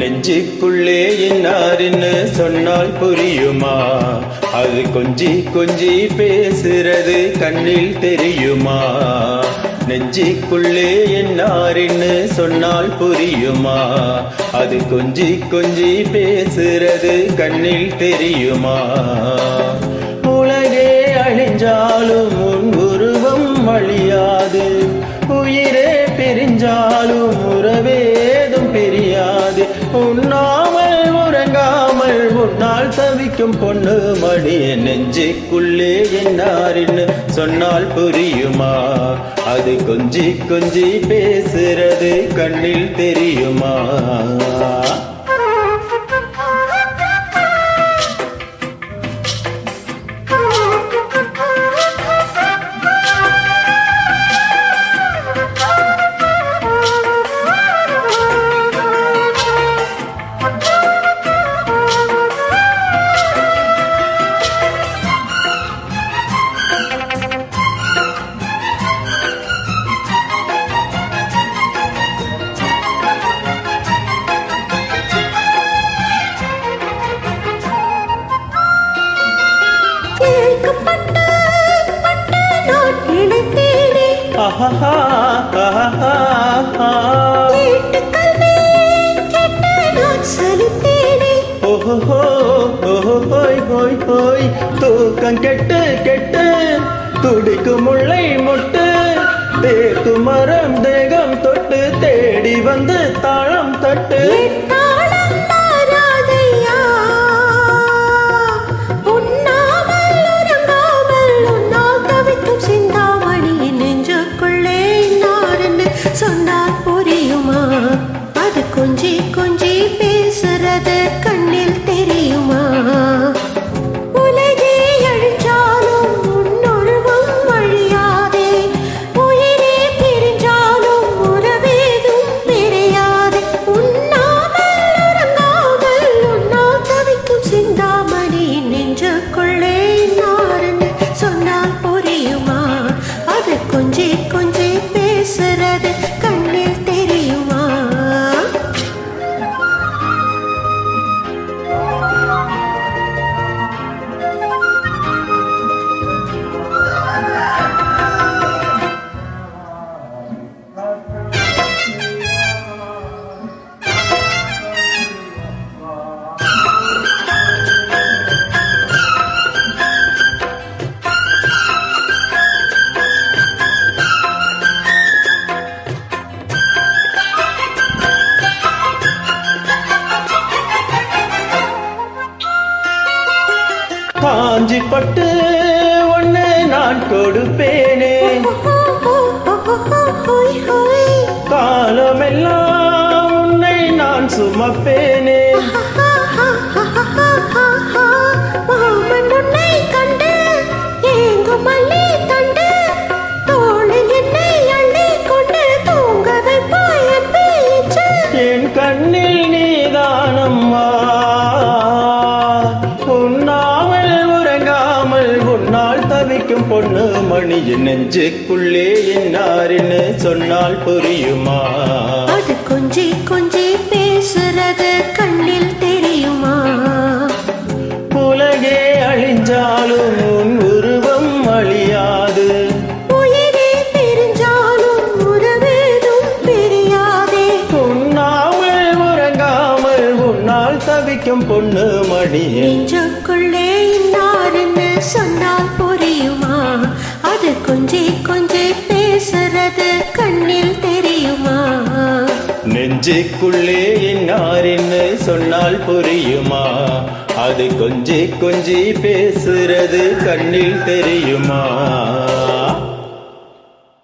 நெஞ்சுக்குள்ளே என்னாருன்னு சொன்னால் புரியுமா? அது கொஞ்சி கொஞ்சி பேசுறது கண்ணில் தெரியுமா? நெஞ்சுக்குள்ளே என்னாருன்னு சொன்னால் புரியுமா? அது கொஞ்சி கொஞ்சி பேசுறது கண்ணில் தெரியுமா? உலகே அழிஞ்சாலும் உன் உருவம் அழியாது, உயிரே பிரிஞ்சாலும் உறவேதும் பிரியாது. உண்ணாமல் உறங்காமல் உன்னால் தவிக்கும் பொண்ணு மணி. நெஞ்சுக்குள்ளே என்னாருன்னு சொன்னால் புரியுமா? அது கொஞ்சி கொஞ்சி பேசுறது கண்ணில் தெரியுமா? தூக்கம் கெட்டு கெட்டு துடிக்கும் முல்லை மொட்டு, தேக்கு மரம் தேகம் தொட்டு தேடி வந்து தாளம் தட்டு. சொன்னால் புரியுமா? அது கொஞ்சி கொஞ்சி பேசுறது கண்ணில் தெரியுமா? உலகே அழிஞ்சாலும் உன்னுருவம் அழியாதே, உயிரே பிரிஞ்சாலும் உறவேதும் பிரியாதே. உண்ணாமல் உறங்காமல் உன்னால் தவிக்கும் சிந்தாமணி. நெஞ்சுக்குள்ளே நாருன்னு சொன்னால் புரியுமா? அது கொஞ்சி கொஞ்சி பேசுறது கண்ணில் தெரியுமா? காஞ்சி பட்டு ஒண்ணு நான் கொடுப்பேனே, காலமெல்லாம் உன்னை நான் சுமப்பேனே. என் கண்ணில் நீதானம்மா, தவிக்கும் பொண்ணு மணி. நெஞ்சுக்குள்ளே என்னாருன்னு சொன்னால் புரியுமா? அது கொஞ்சி கொஞ்சி பேசுறது கண்ணில் தெரியுமா? உலகே அழிஞ்சாலும் உன் உருவம் அழியாது, உயிரே பிரிஞ்சாலும் உறவேதும் பிரியாதே. உண்ணாமல் உறங்காமல் உன்னால் தவிக்கும் பொண்ணு மணி. நெஞ்சுக்குள்ளே இன்னாருன்னு சொன்னால் புரியுமா? அது கொஞ்சி கொஞ்சி பேசுறது கண்ணில் தெரியுமா? நெஞ்சுக்குள்ளே என்னாருன்னு சொன்னால் புரியுமா? அது கொஞ்சி கொஞ்சி பேசுறது கண்ணில் தெரியுமா?